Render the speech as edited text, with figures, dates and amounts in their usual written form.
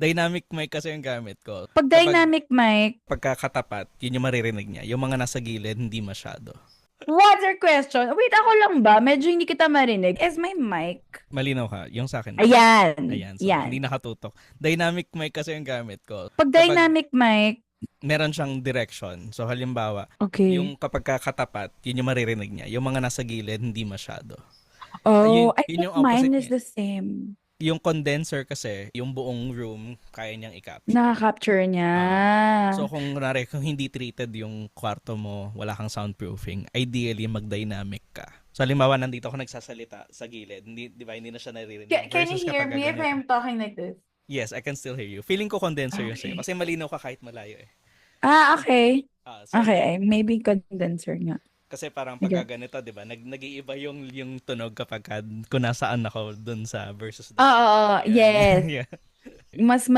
Dynamic mic kasi yung gamit ko. Pag dynamic mic, Pagkakatapat, yun yung maririnig niya. Yung mga nasa gilid, hindi masyado. what's your question? Wait, ako lang ba? Medyo hindi kita marinig. Is my mic? Malinaw ka, yung sa akin. Ayan. Ayan, so hindi Yan. nakatutok. Dynamic mic kasi yung gamit ko. Pag Kapag dynamic mic, meron siyang direction, so halimbawa, okay. yung kapag kakatapat, yun yung maririnig niya. Yung mga nasa gilid, hindi masyado. Oh, Yun, I yun think yung opposite mine is niya. the same. Yung condenser kasi, yung buong room, kaya niyang i-capture. Nakaka-capture niya. So kung hindi treated yung kwarto mo, wala kang soundproofing, ideally mag-dynamic ka. So halimbawa nandito ako nagsasalita sa gilid, hindi na siya naririnig Can you versus hear kapag me if ganito. I'm talking like this? Yes, I can still hear you. Feeling ko condenser yung sa'yo Okay. kasi malinaw ka kahit malayo eh. Ah, okay. So Okay, maybe condenser nga. kasi parang I pagka guess. ganito, 'di ba? Nag-iiba yung tunog kapag kung nasaan ako dun sa versus Oo, dun. oo, Yeah, yes. yeah. Mas